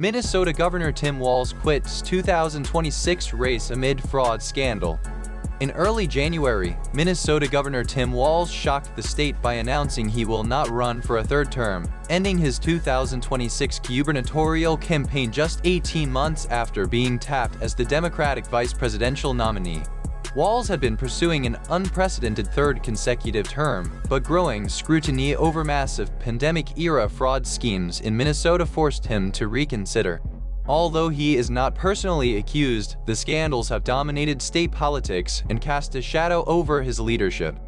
Minnesota Governor Tim Walz quits 2026 race amid fraud scandal. In early January, Minnesota Governor Tim Walz shocked the state by announcing he will not run for a third term, ending his 2026 gubernatorial campaign just 18 months after being tapped as the Democratic vice presidential nominee. Walz had been pursuing an unprecedented third consecutive term, but growing scrutiny over massive pandemic-era fraud schemes in Minnesota forced him to reconsider. Although he is not personally accused, the scandals have dominated state politics and cast a shadow over his leadership.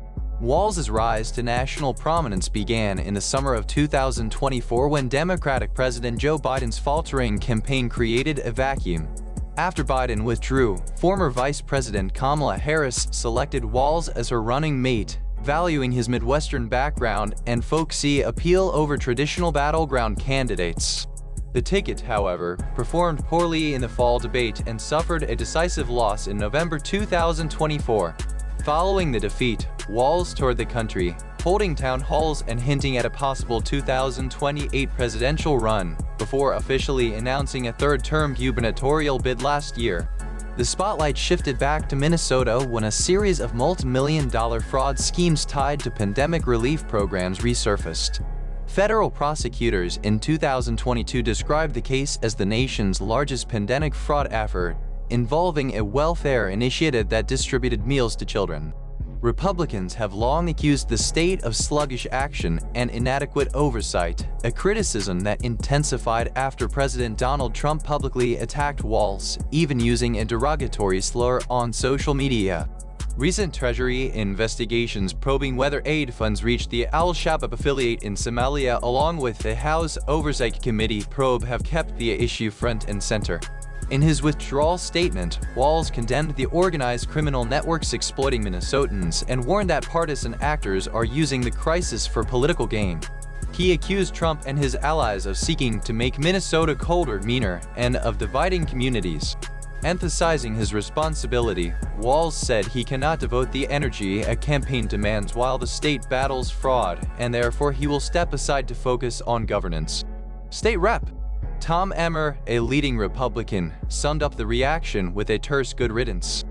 Walz's rise to national prominence began in the summer of 2024 when Democratic President Joe Biden's faltering campaign created a vacuum. After Biden withdrew, former Vice President Kamala Harris selected Walz as her running mate, valuing his Midwestern background and folksy appeal over traditional battleground candidates. The ticket, however, performed poorly in the fall debate and suffered a decisive loss in November 2024. Following the defeat, Walz toured the country, holding town halls and hinting at a possible 2028 presidential run, before officially announcing a third-term gubernatorial bid last year. The spotlight shifted back to Minnesota when a series of multi-million-dollar fraud schemes tied to pandemic relief programs resurfaced. Federal prosecutors in 2022 described the case as the nation's largest pandemic fraud effort, involving a welfare initiative that distributed meals to children. Republicans have long accused the state of sluggish action and inadequate oversight, a criticism that intensified after President Donald Trump publicly attacked Walz, even using a derogatory slur on social media. Recent Treasury investigations probing whether aid funds reached the Al-Shabaab affiliate in Somalia along with the House Oversight Committee probe have kept the issue front and center. In his withdrawal statement, Walz condemned the organized criminal networks exploiting Minnesotans and warned that partisan actors are using the crisis for political gain. He accused Trump and his allies of seeking to make Minnesota colder, meaner, and of dividing communities. Emphasizing his responsibility, Walz said he cannot devote the energy a campaign demands while the state battles fraud, and therefore he will step aside to focus on governance. State Rep. Tom Emmer, a leading Republican, summed up the reaction with a terse "good riddance."